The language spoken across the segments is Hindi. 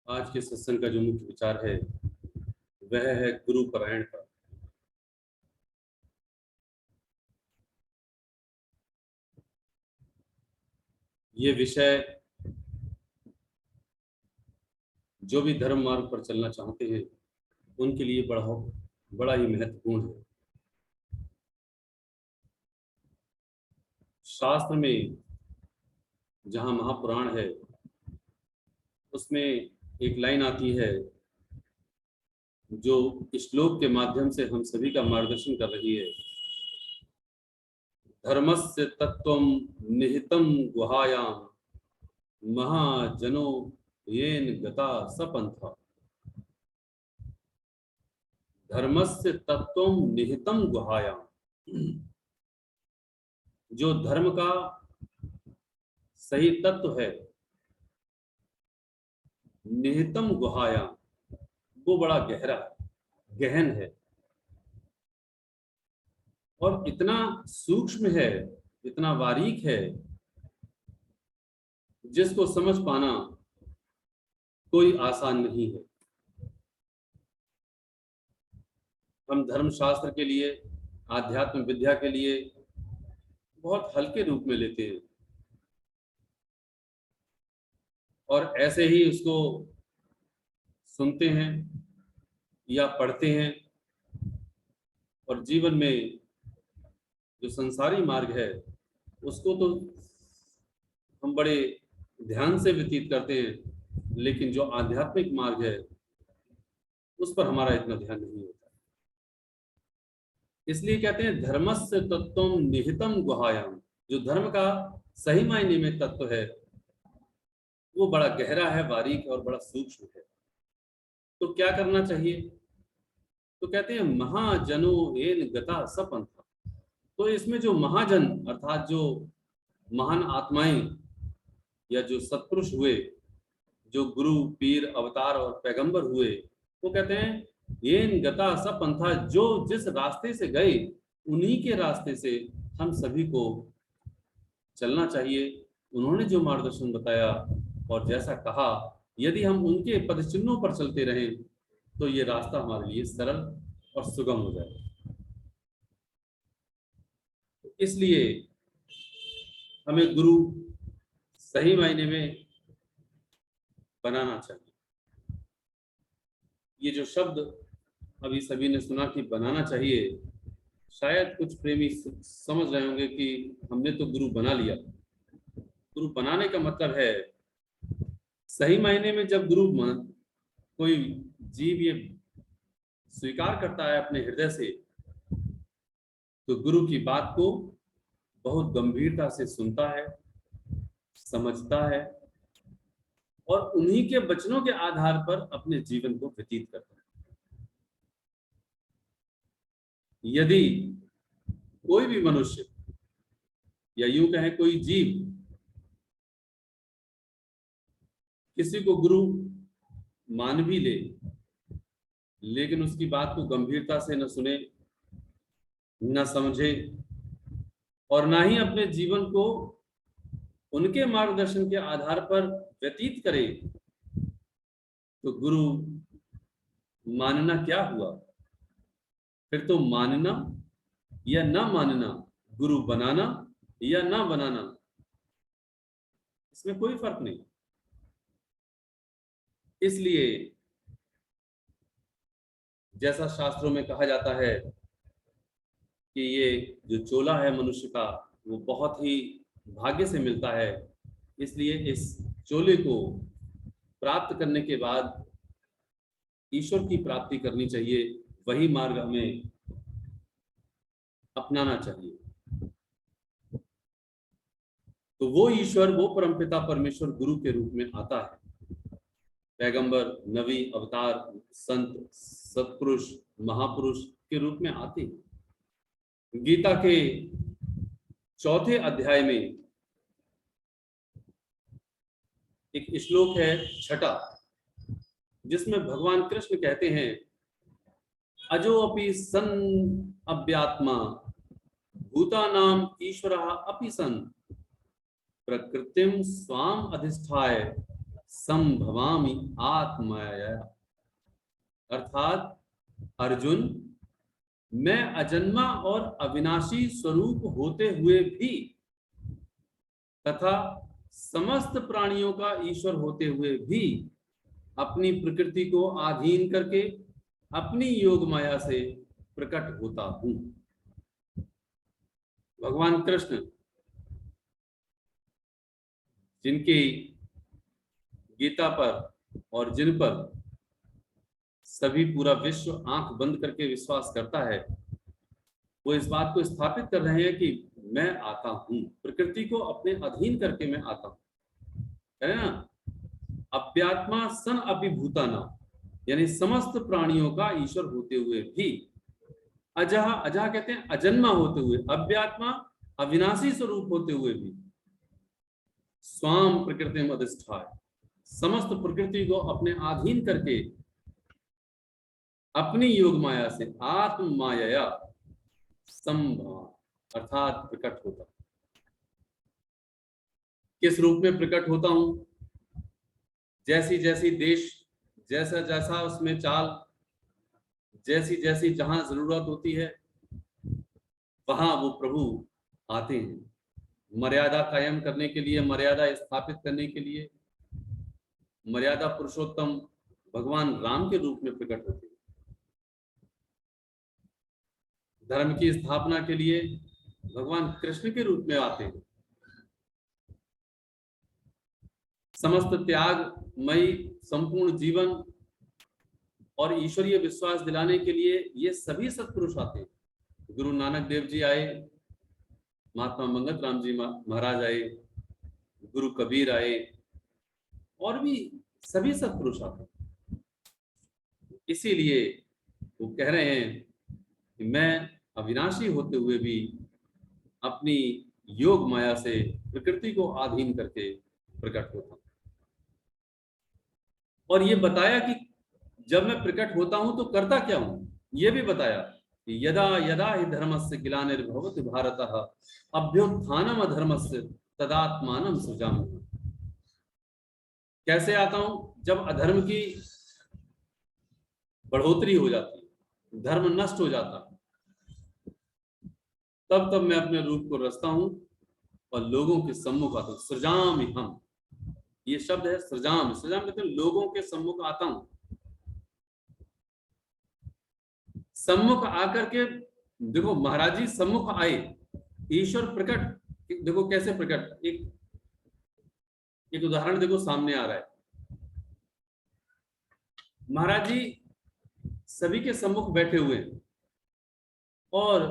आज के सत्संग का जो मुख्य विचार है वह है गुरु परायण का। ये विषय जो भी धर्म मार्ग पर चलना चाहते हैं उनके लिए बड़ा ही महत्वपूर्ण है। शास्त्र में जहाँ महापुराण है उसमें एक लाइन आती है जो श्लोक के माध्यम से हम सभी का मार्गदर्शन कर रही है। धर्मस्य तत्वं निहितं गुहायां महाजनो येन गता सपंथा। धर्मस्य तत्वं निहितं गुहायां, जो धर्म का सही तत्व है निहितम गुहायां, वो बड़ा गहरा गहन है और इतना सूक्ष्म है, इतना बारीक है, जिसको समझ पाना कोई आसान नहीं है। हम धर्मशास्त्र के लिए, आध्यात्म विद्या के लिए बहुत हल्के रूप में लेते हैं और ऐसे ही उसको सुनते हैं या पढ़ते हैं और जीवन में जो संसारी मार्ग है उसको तो हम बड़े ध्यान से व्यतीत करते हैं, लेकिन जो आध्यात्मिक मार्ग है उस पर हमारा इतना ध्यान नहीं होता। इसलिए कहते हैं धर्मस्य तत्वं निहितं गुहायां, जो धर्म का सही मायने में तत्व है वो बड़ा गहरा है, बारीक और बड़ा सूक्ष्म है। तो क्या करना चाहिए? तो कहते हैं महाजनो येन गता सपंथा। तो इसमें जो महाजन अर्थात जो महान आत्माएं या जो सत्पुरुष हुए, जो गुरु पीर अवतार और पैगंबर हुए, वो कहते हैं येन गता सपंथा, जो जिस रास्ते से गए उन्हीं के रास्ते से हम सभी को चलना चाहिए। उन्होंने जो मार्गदर्शन बताया और जैसा कहा, यदि हम उनके पदचिन्हों पर चलते रहें तो ये रास्ता हमारे लिए सरल और सुगम हो जाए। इसलिए हमें गुरु सही मायने में बनाना चाहिए। ये जो शब्द अभी सभी ने सुना कि बनाना चाहिए, शायद कुछ प्रेमी समझ रहे होंगे कि हमने तो गुरु बना लिया। गुरु बनाने का मतलब है, सही मायने में जब कोई जीव ये स्वीकार करता है अपने हृदय से, तो गुरु की बात को बहुत गंभीरता से सुनता है, समझता है और उन्हीं के वचनों के आधार पर अपने जीवन को व्यतीत करता है। यदि कोई भी मनुष्य या यूं कहें कोई जीव किसी को गुरु मान भी ले, लेकिन उसकी बात को गंभीरता से न सुने, न समझे और ना ही अपने जीवन को उनके मार्गदर्शन के आधार पर व्यतीत करे, तो गुरु मानना क्या हुआ? फिर तो मानना या ना मानना, गुरु बनाना या ना बनाना, इसमें कोई फर्क नहीं। इसलिए जैसा शास्त्रों में कहा जाता है कि ये जो चोला है मनुष्य का, वो बहुत ही भाग्य से मिलता है। इसलिए इस चोले को प्राप्त करने के बाद ईश्वर की प्राप्ति करनी चाहिए, वही मार्ग हमें अपनाना चाहिए। तो वो ईश्वर, वो परमपिता परमेश्वर गुरु के रूप में आता है। पैगंबर, नबी, अवतार, संत, सत्पुरुष, महापुरुष के रूप में आते हैं। गीता के 4थे अध्याय में एक श्लोक है 6, जिसमें भगवान कृष्ण कहते हैं अजो अपि सन अव्यात्मा भूतानाम ईश्वरः अपि सन प्रकृतिम स्वाम अधिष्ठाय संभवामि आत्मया, अर्थात अर्जुन, मैं अजन्मा और अविनाशी स्वरूप होते हुए भी तथा समस्त प्राणियों का ईश्वर होते हुए भी अपनी प्रकृति को अधीन करके अपनी योग माया से प्रकट होता हूं। भगवान कृष्ण जिनकी गीता पर और जिन पर सभी पूरा विश्व आंख बंद करके विश्वास करता है, वो इस बात को स्थापित कर रहे हैं कि मैं आता हूं, प्रकृति को अपने अधीन करके मैं आता हूं, है ना। अव्यात्मा सन अभिभूताना, यानी समस्त प्राणियों का ईश्वर होते हुए भी, अजह, अजह कहते हैं अजन्मा होते हुए, अव्यात्मा अविनाशी स्वरूप होते हुए भी, स्वाम प्रकृति में अधिष्ठाय, समस्त प्रकृति को अपने अधीन करके अपनी योग माया से आत्म माया संभव अर्थात प्रकट होता। किस रूप में प्रकट होता हूं? जैसी जैसी देश, जैसा जैसा उसमें चाल, जैसी जैसी जहां जरूरत होती है वहां वो प्रभु आते हैं, मर्यादा कायम करने के लिए, मर्यादा स्थापित करने के लिए। मर्यादा पुरुषोत्तम भगवान राम के रूप में प्रकट होते हैं, धर्म की स्थापना के लिए भगवान कृष्ण के रूप में आते हैं, समस्त त्यागमयी संपूर्ण जीवन और ईश्वरीय विश्वास दिलाने के लिए ये सभी सत्पुरुष आते हैं। गुरु नानक देव जी आए, महात्मा मंगत राम जी महाराज आए, गुरु कबीर आए, और भी सभी सत्पुरुष आते हैं। इसीलिए वो कह रहे हैं कि मैं अविनाशी होते हुए भी अपनी योग माया से प्रकृति को अधीन करके प्रकट होता हूं। और ये बताया कि जब मैं प्रकट होता हूं तो करता क्या हूं, ये भी बताया कि यदा यदा हि धर्मस्य ग्लानिर्भवति भारतः अभ्युत्थानम अधर्मस्य तदात्मानं सृजामि। कैसे आता हूं? जब अधर्म की बढ़ोतरी हो जाती है, धर्म नष्ट हो जाता है, तब तब मैं अपने रूप को रचता हूं और लोगों के सम्मुख आता हूं। सृजामि हम, ये शब्द है सृजाम, सृजाम कहते हैं लोगों के सम्मुख आता हूं। सम्मुख आकर के देखो, महाराज जी सम्मुख आए, ईश्वर प्रकट, देखो कैसे प्रकट, एक उदाहरण देखो सामने आ रहा है। महाराज जी सभी के सम्मुख बैठे हुए हैं और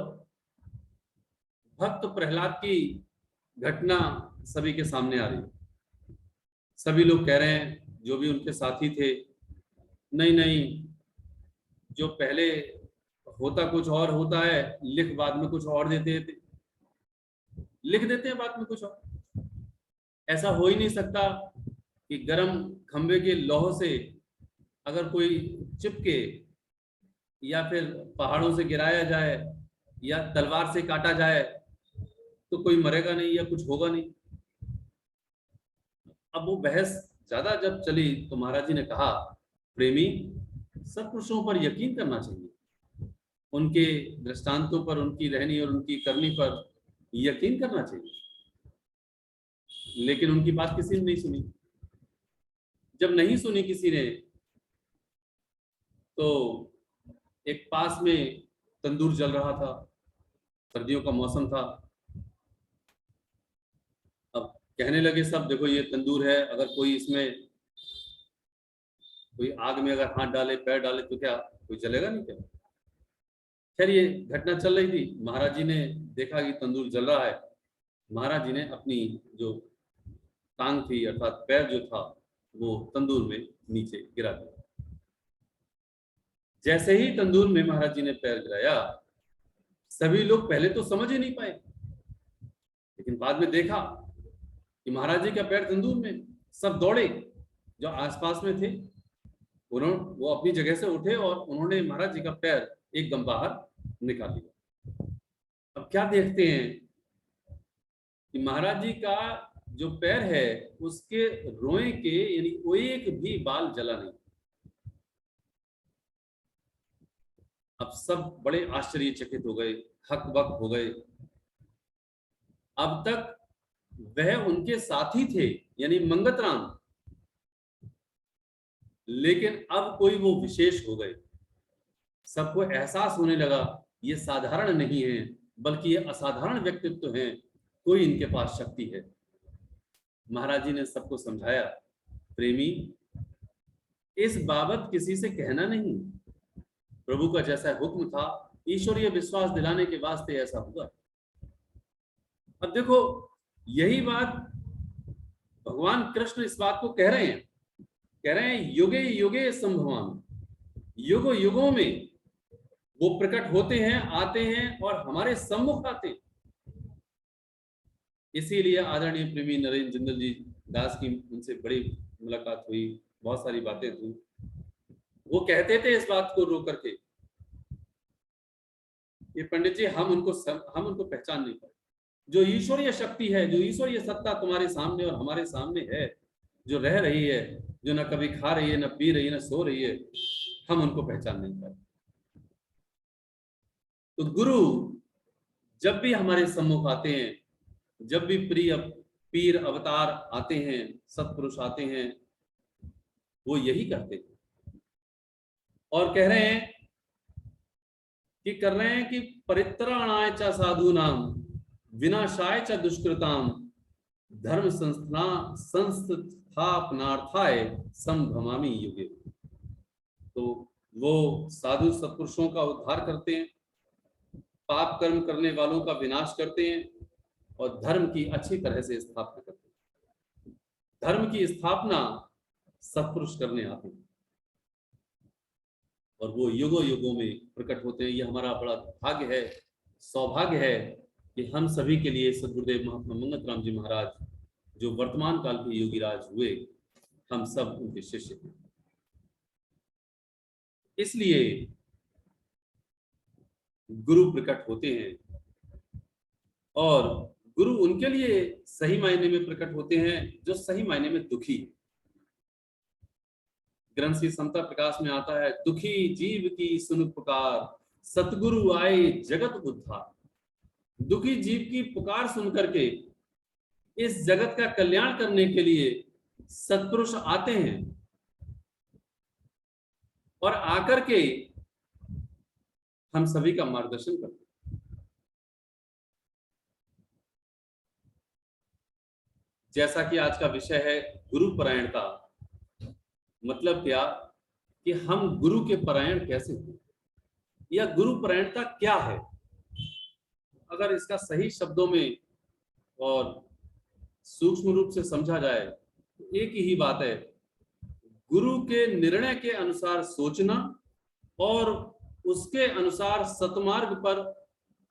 भक्त प्रहलाद की घटना सभी के सामने आ रही है। सभी लोग कह रहे हैं, जो भी उनके साथी थे, नहीं नहीं, जो पहले होता कुछ और होता है, लिख बाद में कुछ और देते थे, लिख देते हैं बाद में कुछ और। ऐसा हो ही नहीं सकता कि गर्म खंबे के लौह से अगर कोई चिपके या फिर पहाड़ों से गिराया जाए या तलवार से काटा जाए तो कोई मरेगा नहीं या कुछ होगा नहीं। अब वो बहस ज्यादा जब चली तो महाराज जी ने कहा, प्रेमी, सत्पुरुषों पर यकीन करना चाहिए, उनके दृष्टांतों पर, उनकी रहनी और उनकी करनी पर यकीन करना चाहिए। लेकिन उनकी बात किसी ने नहीं सुनी। जब नहीं सुनी किसी ने, तो एक पास में तंदूर जल रहा था, सर्दियों का मौसम था। अब कहने लगे सब, देखो ये तंदूर है, अगर कोई इसमें कोई आग में अगर हाथ डाले, पैर डाले तो क्या कोई जलेगा नहीं क्या? खैर ये घटना चल रही थी, महाराज जी ने देखा कि तंदूर जल रहा है। महाराज जी ने अपनी जो टांग थी अर्थात पैर जो था वो तंदूर में नीचे गिरा दिया। जैसे ही तंदूर में महाराज जी ने पैर गिराया, सभी लोग पहले तो समझ ही नहीं पाए, लेकिन बाद में देखा कि महाराज जी का पैर तंदूर में। सब दौड़े जो आसपास में थे, वो अपनी जगह से उठे और उन्होंने महाराज जी का पैर एकदम बाहर निकाल लिया। अब क्या देखते हैं कि महाराज जी का जो पैर है उसके रोए के यानी वो एक भी बाल जला नहीं। अब सब बड़े आश्चर्यचकित हो गए, हकबक हो गए। अब तक वह उनके साथी थे यानी मंगतराम, लेकिन अब कोई वो विशेष हो गए। सबको एहसास होने लगा ये साधारण नहीं है बल्कि ये असाधारण व्यक्तित्व हैं, कोई इनके पास शक्ति है। महाराज जी ने सबको समझाया, प्रेमी इस बाबत किसी से कहना नहीं, प्रभु का जैसा हुक्म था ईश्वरीय विश्वास दिलाने के वास्ते ऐसा हुआ। अब देखो यही बात भगवान कृष्ण इस बात को कह रहे हैं, युगे युगे संभवामि, युगों युगों में वो प्रकट होते हैं, आते हैं और हमारे सम्मुख आते हैं। इसीलिए आदरणीय प्रेमी नरेंद्र जिंदल जी दास की उनसे बड़ी मुलाकात हुई, बहुत सारी बातें थी। वो कहते थे इस बात को रो करके, ये पंडित जी हम उनको पहचान नहीं पाए। जो ईश्वरीय शक्ति है, जो ईश्वरीय सत्ता तुम्हारे सामने और हमारे सामने है, जो रह रही है, जो न कभी खा रही है, न पी रही है, न सो रही है, हम उनको पहचान नहीं पाए। तो गुरु जब भी हमारे सम्मुख आते हैं, जब भी प्रिय पीर अवतार आते हैं, सत्पुरुष आते हैं, वो यही करते हैं और कह रहे हैं कि परित्राणाय च साधूनाम विनाशाय च दुष्कृताम धर्म संस्थापनार्थाय संभवामि युगे। तो वो साधु सत्पुरुषों का उद्धार करते हैं, पाप कर्म करने वालों का विनाश करते हैं और धर्म की अच्छी तरह से स्थापना करते हैं। धर्म की स्थापना सत्पुरुष करने आते हैं और वो युगों युगों में प्रकट होते हैं। ये हमारा बड़ा भाग्य है, सौभाग्य है कि हम सभी के लिए सद्गुरुदेव महात्मा मंगतराम जी महाराज जो वर्तमान काल के योगीराज हुए, हम सब उनके शिष्य हैं। इसलिए गुरु प्रकट होते हैं और गुरु उनके लिए सही मायने में प्रकट होते हैं जो सही मायने में दुखी है। ग्रंथ श्री समता प्रकाश में आता है, दुखी जीव की सुन पुकार सतगुरु आए जगत उद्धार। दुखी जीव की पुकार सुन करके इस जगत का कल्याण करने के लिए सत्पुरुष आते हैं और आकर के हम सभी का मार्गदर्शन करते हैं। जैसा कि आज का विषय है गुरु परायणता, मतलब क्या कि हम गुरु के परायण कैसे हैं या गुरु परायणता क्या है। अगर इसका सही शब्दों में और सूक्ष्म रूप से समझा जाए तो एक ही बात है, गुरु के निर्णय के अनुसार सोचना और उसके अनुसार सतमार्ग पर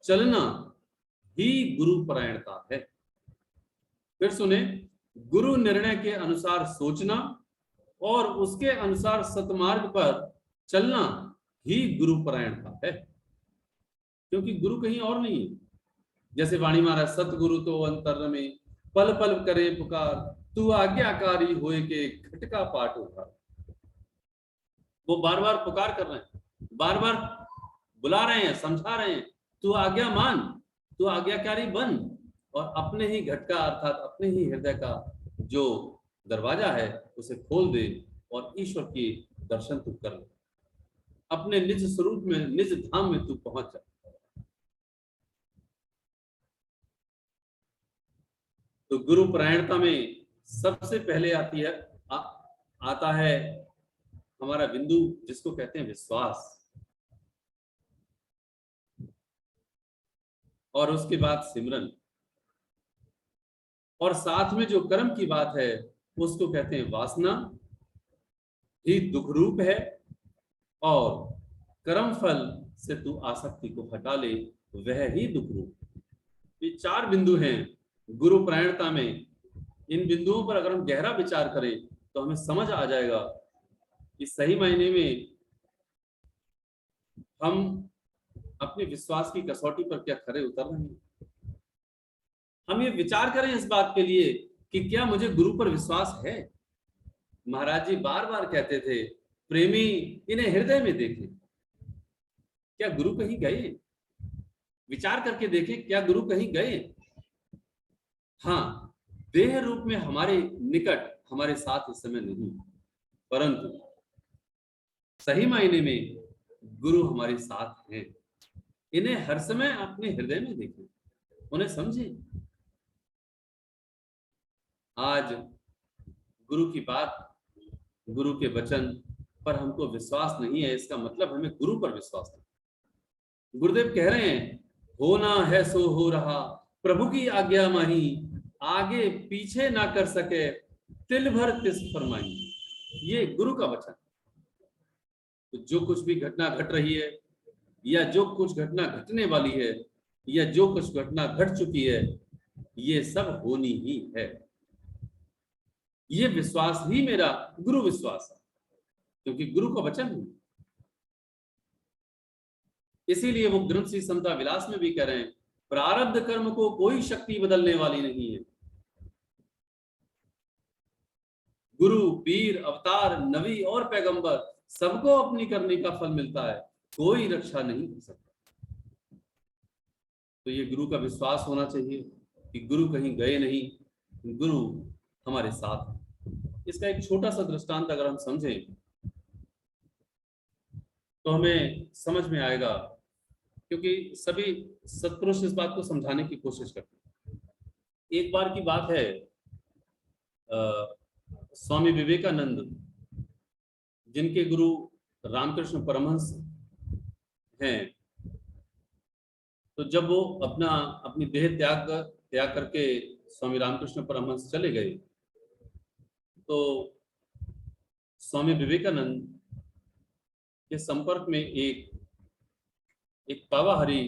चलना ही गुरु परायणता है। फिर सुने, गुरु निर्णय के अनुसार सोचना और उसके अनुसार सतमार्ग पर चलना ही गुरु परायणता है, क्योंकि गुरु कहीं और नहीं है। जैसे वाणी महाराज, सतगुरु तो अंतर में पल पल करे पुकार, तू आज्ञाकारी होए के खटका पाठ उतार। वो बार बार पुकार कर रहे हैं, बार बार बुला रहे हैं, समझा रहे हैं, तू आज्ञा मान, तू आज्ञाकारी बन और अपने ही घटका अर्थात अपने ही हृदय का जो दरवाजा है उसे खोल दे और ईश्वर के दर्शन तू कर ले, अपने निज स्वरूप में, निज धाम में तू पहुंच जा। तो गुरु परायणता में सबसे पहले आता है हमारा बिंदु जिसको कहते हैं विश्वास, और उसके बाद सिमरन, और साथ में जो कर्म की बात है उसको कहते हैं वासना, ही दुख रूप है और कर्म फल से तू आसक्ति को हटा ले, वह ही दुख रूप। ये चार बिंदु हैं गुरु परायणता में। इन बिंदुओं पर अगर हम गहरा विचार करें तो हमें समझ आ जाएगा कि सही मायने में हम अपने विश्वास की कसौटी पर क्या खरे उतर रहे हैं। हम ये विचार करें इस बात के लिए कि क्या मुझे गुरु पर विश्वास है। महाराज जी बार बार कहते थे, प्रेमी इन्हें हृदय में देखे। क्या गुरु कहीं गए? विचार करके देखें, क्या गुरु कहीं गए? हाँ, देह रूप में हमारे निकट, हमारे साथ इस समय नहीं, परंतु सही मायने में गुरु हमारे साथ हैं। इन्हें हर समय अपने हृदय में देखें, उन्हें समझें। आज गुरु की बात, गुरु के वचन पर हमको विश्वास नहीं है, इसका मतलब हमें गुरु पर विश्वास नहीं। गुरुदेव कह रहे हैं, होना है सो हो रहा, प्रभु की आज्ञा माही, आगे पीछे ना कर सके, तिल भर तिस फरमाई। ये गुरु का वचन। तो जो कुछ भी घटना घट रही है, या जो कुछ घटना घटने वाली है, या जो कुछ घटना घट चुकी है, ये सब होनी ही है। ये विश्वास ही मेरा गुरु विश्वास है, क्योंकि गुरु का वचन है। इसीलिए वो ग्रंथ श्री समता विलास में भी कह रहे हैं, प्रारब्ध कर्म को कोई शक्ति बदलने वाली नहीं है। गुरु, पीर, अवतार, नबी और पैगंबर सबको अपनी करने का फल मिलता है, कोई रक्षा नहीं कर सकता। तो ये गुरु का विश्वास होना चाहिए कि गुरु कहीं गए नहीं, गुरु हमारे साथ है। इसका एक छोटा सा दृष्टांत अगर हम समझें तो हमें समझ में आएगा, क्योंकि सभी सत्पुरुष इस बात को समझाने की कोशिश करते हैं। एक बार की बात है, स्वामी विवेकानंद, जिनके गुरु रामकृष्ण परमहंस हैं, तो जब वो अपनी देह त्याग करके स्वामी रामकृष्ण परमहंस चले गए, तो स्वामी विवेकानंद के संपर्क में एक बाबा हरि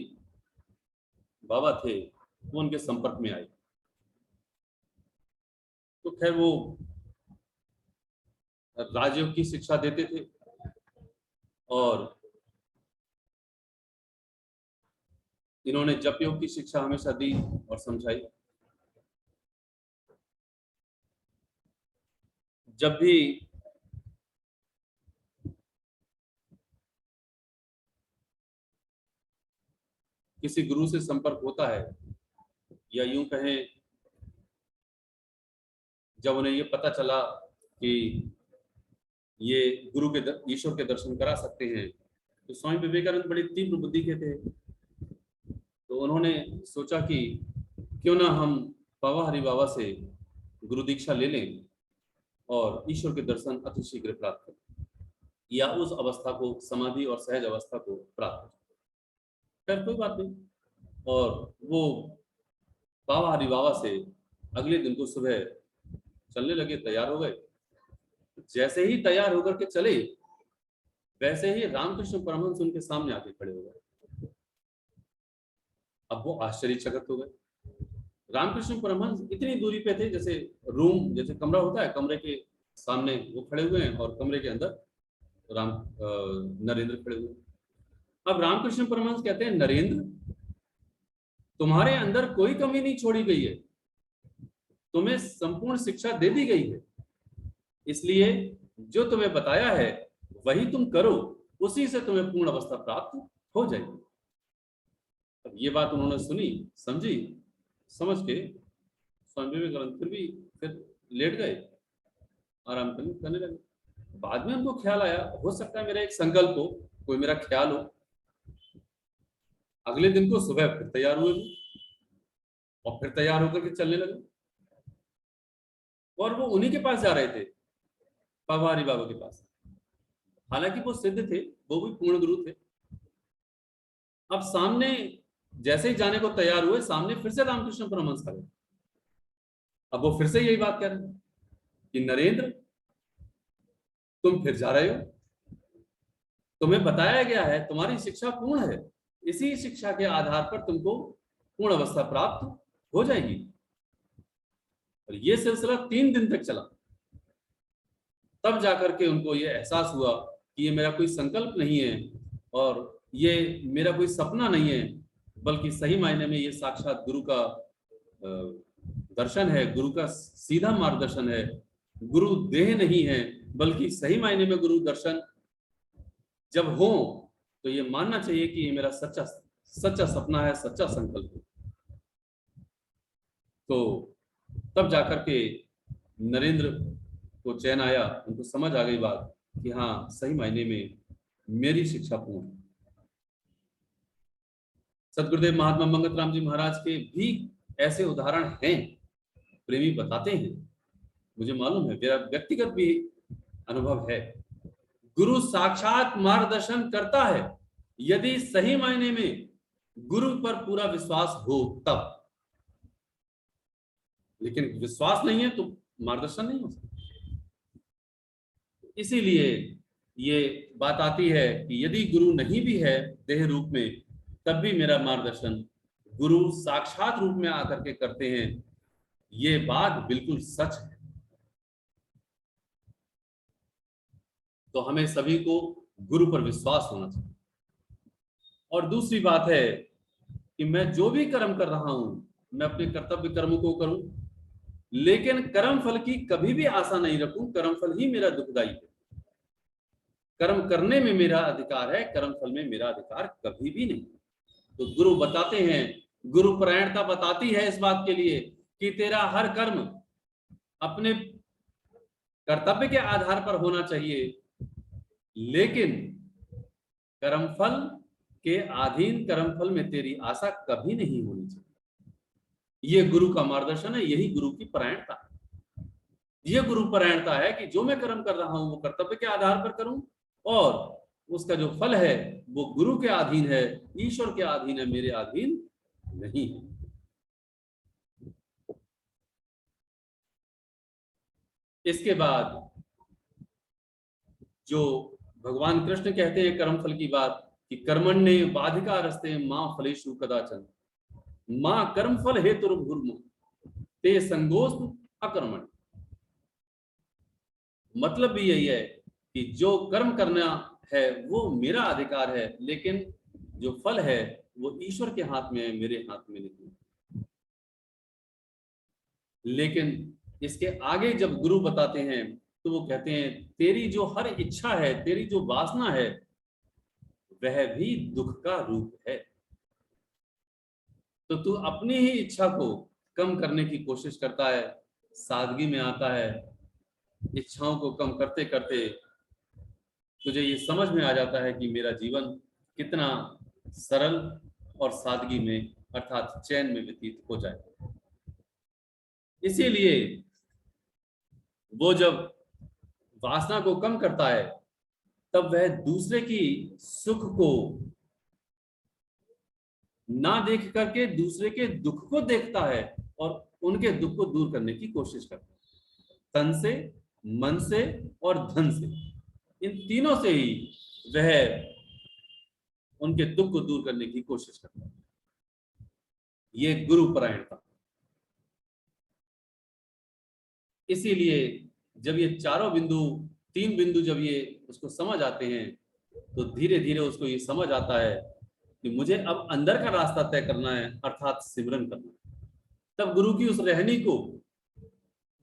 बाबा थे, वो उनके संपर्क में आए। तो खैर वो राजयोग की शिक्षा देते थे, और इन्होंने जप योग की शिक्षा हमेशा दी और समझाई। जब भी किसी गुरु से संपर्क होता है, या यूं कहें जब उन्हें ये पता चला कि ये गुरु के ईश्वर के दर्शन करा सकते हैं, तो स्वामी विवेकानंद बड़ी तीव्र बुद्धि के थे। तो उन्होंने सोचा कि क्यों ना हम बाबा हरि बाबा से गुरु दीक्षा ले लें और ईश्वर के दर्शन अति शीघ्र प्राप्त करें, या उस अवस्था को, समाधि और सहज अवस्था को प्राप्त करें। खैर कोई बात नहीं। और वो बाबा हरि बाबा से अगले दिन को सुबह चलने लगे, तैयार हो गए। जैसे ही तैयार होकर के चले, वैसे ही रामकृष्ण परमहंस उनके सामने आके खड़े हो गए। अब वो आश्चर्यचकित हो गए। रामकृष्ण परमहंस इतनी दूरी पे थे, जैसे रूम, जैसे कमरा होता है, कमरे के सामने वो खड़े हुए हैं, और कमरे के अंदर नरेंद्र खड़े हुए। अब रामकृष्ण परमहंस कहते हैं, नरेंद्र, तुम्हारे अंदर कोई कमी नहीं छोड़ी गई है, तुम्हें संपूर्ण शिक्षा दे दी गई है, इसलिए जो तुम्हें बताया है वही तुम करो, उसी से तुम्हें पूर्ण अवस्था प्राप्त हो जाएगी। अब ये बात उन्होंने सुनी, समझी, समझ के स्वामी विवेकानंद फिर लेट गए, आराम करने लगे। बाद में उनको ख्याल आया, हो सकता है मेरा एक संकल्प हो, कोई मेरा ख्याल हो। अगले दिन को सुबह फिर तैयार हुए, और फिर तैयार होकर के चलने लगे, और वो उन्हीं के पास जा रहे थे, बाबा हरि बाबा के पास। हालांकि वो सिद्ध थे, वो भी पूर्ण गुरु थे। अब सामने जैसे ही जाने को तैयार हुए, सामने फिर से रामकृष्ण परमहंस खड़े। अब वो फिर से यही बात कह रहे हैं कि नरेंद्र, तुम फिर जा रहे हो, तुम्हें बताया गया है, तुम्हारी शिक्षा पूर्ण है, इसी शिक्षा के आधार पर तुमको पूर्ण अवस्था प्राप्त हो जाएगी। और ये सिलसिला 3 दिन तक चला। तब जाकर के उनको ये एहसास हुआ कि ये मेरा कोई संकल्प नहीं है, और ये मेरा कोई सपना नहीं है, बल्कि सही मायने में ये साक्षात गुरु का दर्शन है, गुरु का सीधा मार्गदर्शन है, गुरु देह नहीं है, बल्कि सही मायने में गुरु दर्शन जब हो तो ये मानना चाहिए कि ये मेरा सच्चा सच्चा सपना है, सच्चा संकल्प है। तो तब जाकर के नरेंद्र को चैन आया, उनको समझ आ गई बात कि हाँ, सही मायने में मेरी शिक्षा पूर्ण। सदगुरुदेव महात्मा मंगत राम जी महाराज के भी ऐसे उदाहरण हैं, प्रेमी बताते हैं, मुझे मालूम है, मेरा व्यक्तिगत भी अनुभव है। गुरु साक्षात मार्गदर्शन करता है यदि सही मायने में गुरु पर पूरा विश्वास हो तब, लेकिन विश्वास नहीं है तो मार्गदर्शन नहीं हो सकता। इसीलिए ये बात आती है कि यदि गुरु नहीं भी है देह रूप में, तब भी मेरा मार्गदर्शन गुरु साक्षात रूप में आकर के करते हैं। ये बात बिल्कुल सच है। तो हमें सभी को गुरु पर विश्वास होना चाहिए। और दूसरी बात है कि मैं जो भी कर्म कर रहा हूं, मैं अपने कर्तव्य कर्म को करूं, लेकिन कर्म फल की कभी भी आशा नहीं रखूं। कर्म फल ही मेरा दुखदाई है। कर्म करने में मेरा अधिकार है, कर्म फल में मेरा अधिकार कभी भी नहीं। तो गुरु बताते हैं, गुरु परायणता बताती है इस बात के लिए कि तेरा हर कर्म अपने कर्तव्य के आधार पर होना चाहिए, लेकिन कर्मफल के अधीन, कर्मफल में तेरी आशा कभी नहीं होनी चाहिए। यह गुरु का मार्गदर्शन है, यही गुरु की परायणता है। यह गुरु परायणता है कि जो मैं कर्म कर रहा हूं वो कर्तव्य के आधार पर करूं, और उसका जो फल है वो गुरु के अधीन है, ईश्वर के अधीन है, मेरे अधीन नहीं है। इसके बाद जो भगवान कृष्ण कहते हैं कर्मफल की बात कि कर्मण्ये बाधिका रस्ते मां फलेषु कदाचन, मां कर्मफल हेतुर्भुर्म ते संगोस्तु अकर्मण। मतलब भी यही है कि जो कर्म करना है वो मेरा अधिकार है, लेकिन जो फल है वो ईश्वर के हाथ में है, मेरे हाथ में नहीं। लेकिन इसके आगे जब गुरु बताते हैं तो वो कहते हैं तेरी जो हर इच्छा है, तेरी जो वासना है, वह भी दुख का रूप है। तो तू अपनी ही इच्छा को कम करने की कोशिश करता है, सादगी में आता है, इच्छाओं को कम करते करते तुझे ये समझ में आ जाता है कि मेरा जीवन कितना सरल और सादगी में अर्थात चैन में व्यतीत हो जाए। इसीलिए वो जब वासना को कम करता है तब वह दूसरे की सुख को ना देख करके दूसरे के दुख को देखता है और उनके दुख को दूर करने की कोशिश करता है। तन से, मन से और धन से, इन तीनों से ही वह उनके दुख को दूर करने की कोशिश करता है। ये गुरु परायणता। इसीलिए जब ये चारों बिंदु, 3 बिंदु जब ये उसको समझ आते हैं तो धीरे धीरे उसको ये समझ आता है कि मुझे अब अंदर का रास्ता तय करना है, अर्थात सिमरन करना है। तब गुरु की उस रहनी को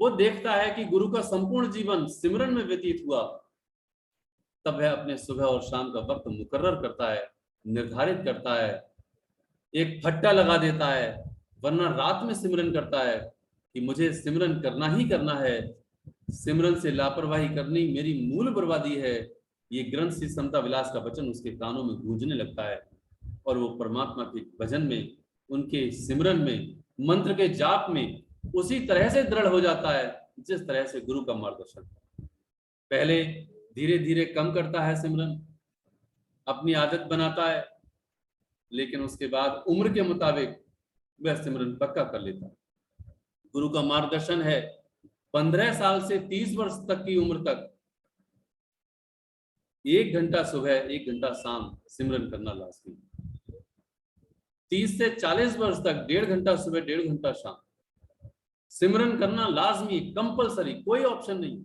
वो देखता है कि गुरु का संपूर्ण जीवन सिमरन में व्यतीत हुआ। तब वह अपने सुबह और शाम का वक्त मुकर्रर करता है, निर्धारित करता है, एक फट्टा लगा देता है, वरना रात में सिमरन करता है कि मुझे सिमरन करना ही करना है, सिमरन से लापरवाही करनी मेरी मूल बर्बादी है। ये ग्रंथ श्री समता विलास का वचन उसके कानों में गूंजने लगता है और वो परमात्मा के भजन में, उनके सिमरन में, मंत्र के जाप में उसी तरह से दृढ़ हो जाता है जिस तरह से गुरु का मार्गदर्शन। पहले धीरे धीरे कम करता है सिमरन, अपनी आदत बनाता है, लेकिन उसके बाद उम्र के मुताबिक वह सिमरन पक्का कर लेता है। गुरु का मार्गदर्शन है 15 साल से 30 वर्ष तक की उम्र तक 1 घंटा सुबह 1 घंटा शाम सिमरन करना लाजमी। 30 से 40 वर्ष तक 1.5 घंटा सुबह 1.5 घंटा शाम सिमरन करना लाजमी, कंपलसरी, कोई ऑप्शन नहीं।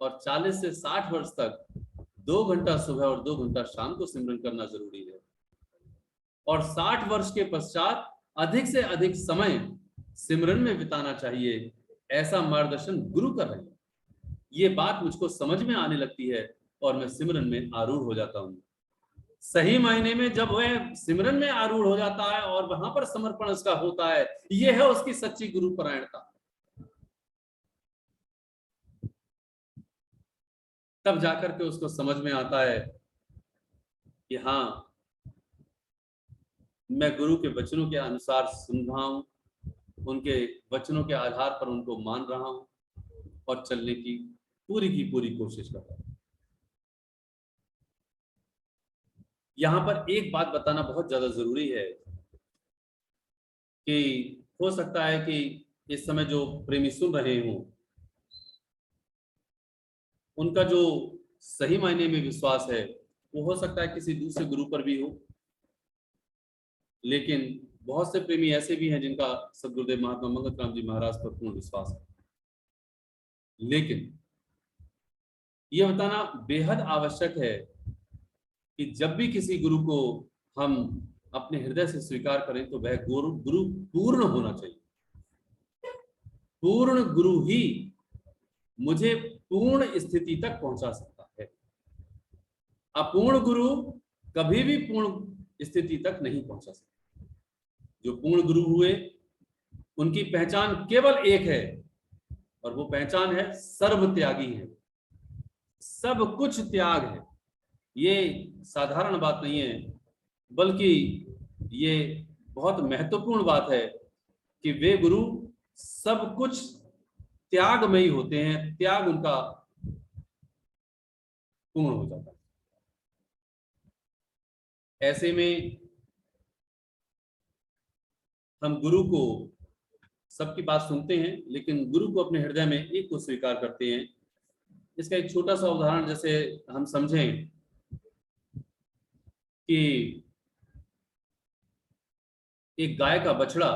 और 40 से 60 वर्ष तक 2 घंटा सुबह और 2 घंटा शाम को सिमरन करना जरूरी है। और 60 वर्ष के पश्चात अधिक से अधिक समय सिमरन में बिताना चाहिए, ऐसा मार्गदर्शन गुरु कर रहे हैं। ये बात मुझको समझ में आने लगती है और मैं सिमरन में आरूढ़ हो जाता हूँ। सही मायने में जब वह सिमरन में आरूढ़ हो जाता है और वहां पर समर्पण उसका होता है, यह है उसकी सच्ची गुरु परायणता। तब जाकर के उसको समझ में आता है कि हाँ, मैं गुरु के वचनों के अनुसार सुन रहा हूं, उनके वचनों के आधार पर उनको मान रहा हूं और चलने की पूरी कोशिश कर रहा हूं। यहां पर एक बात बताना बहुत ज्यादा जरूरी है कि हो सकता है कि इस समय जो प्रेमी सुन रहे हों, उनका जो सही मायने में विश्वास है वो हो सकता है किसी दूसरे गुरु पर भी हो, लेकिन बहुत से प्रेमी ऐसे भी हैं जिनका सद्गुरुदेव महात्मा मंगत राम जी महाराज पर पूर्ण विश्वास है। लेकिन यह बताना बेहद आवश्यक है कि जब भी किसी गुरु को हम अपने हृदय से स्वीकार करें तो वह गुरु पूर्ण होना चाहिए। पूर्ण गुरु ही मुझे पूर्ण स्थिति तक पहुंचा सकता है। अपूर्ण गुरु कभी भी पूर्ण स्थिति तक नहीं पहुंचा सकता। जो पूर्ण गुरु हुए उनकी पहचान केवल एक है और वो पहचान है सर्व त्यागी है, सब कुछ त्याग है। ये साधारण बात नहीं है, बल्कि ये बहुत महत्वपूर्ण बात है कि वे गुरु सब कुछ त्यागमयी होते हैं, त्याग उनका पूर्ण हो जाता है। ऐसे में हम गुरु को सबकी बात सुनते हैं, लेकिन गुरु को अपने हृदय में एक को स्वीकार करते हैं। इसका एक छोटा सा उदाहरण जैसे हम समझें कि एक गाय का बछड़ा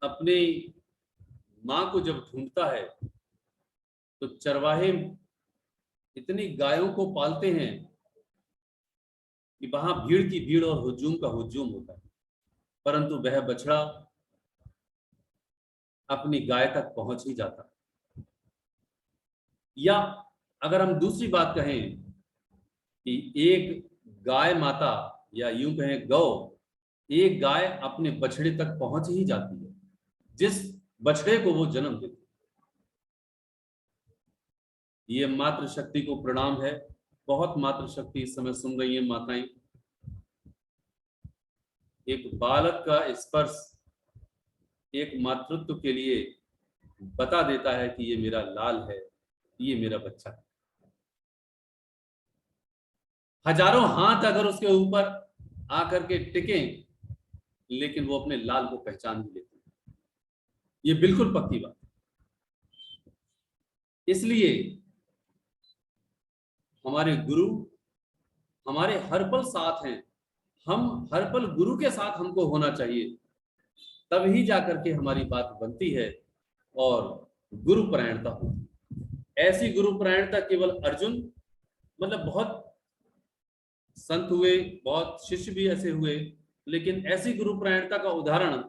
अपने मां को जब ढूंढता है तो चरवाहे इतनी गायों को पालते हैं कि वहां भीड़ की भीड़ और हुजूम का हुजूम होता है, परंतु वह बछड़ा अपनी गाय तक पहुंच ही जाता। या अगर हम दूसरी बात कहें कि एक गाय माता या यूं कहें गौ, एक गाय अपने बछड़े तक पहुंच ही जाती है जिस बछड़े को वो जन्म देती है। ये मातृशक्ति को प्रणाम है। बहुत मातृशक्ति इस समय सुन रही है माताएं। एक बालक का स्पर्श एक मातृत्व के लिए बता देता है कि ये मेरा लाल है, ये मेरा बच्चा है। हजारों हाथ अगर उसके ऊपर आकर के टिके, लेकिन वो अपने लाल को पहचान भी लेते हैं। ये बिल्कुल पक्की बात। इसलिए हमारे गुरु हमारे हर पल साथ हैं। हम हर पल गुरु के साथ हमको होना चाहिए, तभी जाकर के हमारी बात बनती है और गुरु परायणता होती। ऐसी गुरु परायणता केवल अर्जुन, मतलब बहुत संत हुए, बहुत शिष्य भी ऐसे हुए, लेकिन ऐसी गुरु परायणता का उदाहरण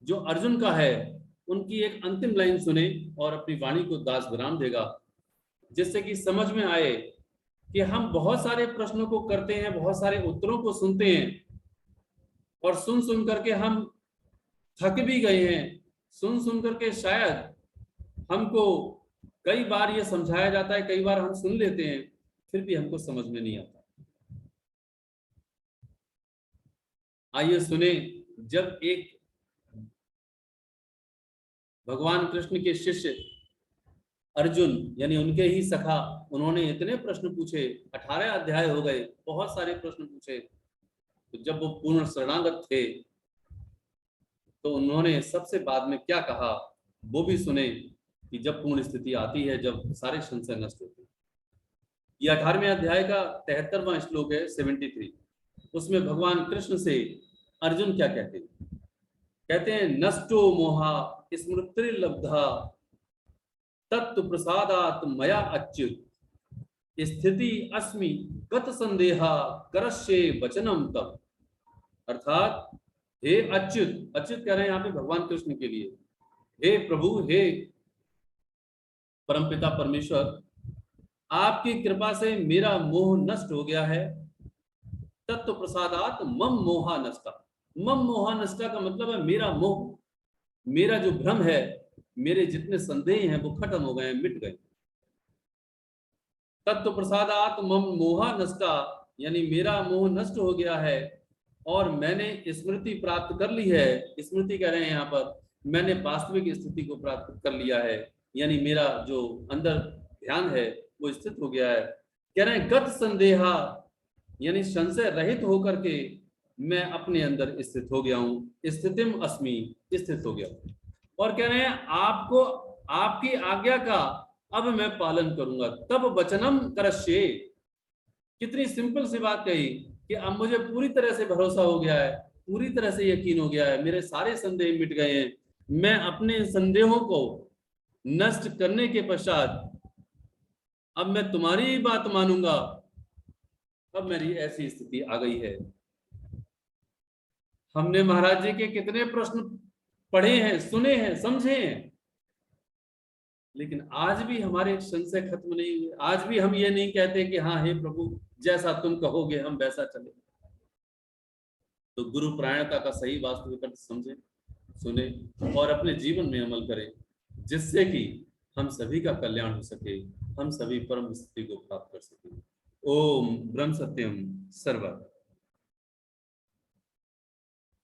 जो अर्जुन का है, उनकी एक अंतिम लाइन सुने और अपनी वाणी को दास विराम देगा, जिससे कि समझ में आए कि हम बहुत सारे प्रश्नों को करते हैं, बहुत सारे उत्तरों को सुनते हैं और सुन सुन करके हम थक भी गए हैं। सुन सुन करके शायद हमको कई बार ये समझाया जाता है, कई बार हम सुन लेते हैं, फिर भी हमको समझ में नहीं आता। आइए सुने, जब एक भगवान कृष्ण के शिष्य अर्जुन यानी उनके ही सखा, उन्होंने इतने प्रश्न पूछे, 18 अध्याय हो गए, बहुत सारे प्रश्न पूछे। तो जब वो पूर्ण शरणागत थे तो उन्होंने सबसे बाद में क्या कहा वो भी सुने कि जब पूर्ण स्थिति आती है, जब सारे संशय नष्ट होते हैं। ये 18वें अध्याय का 73वां श्लोक है, 73। उसमें भगवान कृष्ण से अर्जुन क्या कहते हैं? कहते हैं, नष्टो मोहा स्मृतिर्लब्धा तत्व प्रसादात मया अच्युत स्थिति अस्मि गत संदेहा करश्ये वचनम तब। अर्थात हे अच्युत, अच्युत कह रहे हैं यहाँ पे भगवान कृष्ण के लिए, हे प्रभु, हे परमपिता परमेश्वर, आपकी कृपा से मेरा मोह नष्ट हो गया है। तत्व प्रसादात मम मोहा नष्टा। मम मोहा नष्टा का मतलब है मेरा मोह, मेरा जो भ्रम है, मेरे जितने संदेह हैं वो खत्म हो गए, मिट गए। तत्व प्रसादात मम मोहा नष्टा, यानी मेरा मोह नष्ट हो गया है और मैंने स्मृति प्राप्त कर ली है। स्मृति कह रहे हैं यहाँ पर, मैंने वास्तविक स्थिति को प्राप्त कर लिया है, यानी मेरा जो अंदर ध्यान है वो स्थित हो गया है। कह रहे हैं गत संदेहा, यानी संशय रहित होकर के मैं अपने अंदर स्थित हो गया हूँ। स्थितिम अस्मि, स्थित हो गया। और कह रहे हैं आपको, आपकी आज्ञा का अब मैं पालन करूंगा। तब वचनम करश्ये, कितनी सिंपल सी बात कही कि अब मुझे पूरी तरह से भरोसा हो गया है, पूरी तरह से यकीन हो गया है, मेरे सारे संदेह मिट गए हैं। मैं अपने संदेहों को नष्ट करने के पश्चात अब मैं तुम्हारी ही बात मानूंगा। अब मेरी ऐसी स्थिति आ गई है। हमने महाराज जी के कितने प्रश्न पढ़े हैं, सुने हैं, समझे हैं, लेकिन आज भी हमारे संशय खत्म नहीं हुए। आज भी हम ये नहीं कहते कि हाँ हे प्रभु जैसा तुम कहोगे हम वैसा चले। तो गुरु प्रायणता का सही वास्तविक अर्थ समझे, सुने और अपने जीवन में अमल करें, जिससे कि हम सभी का कल्याण हो सके, हम सभी परम स्थिति को प्राप्त कर सकें। ओम ब्रह्म सत्यम सर्वदा।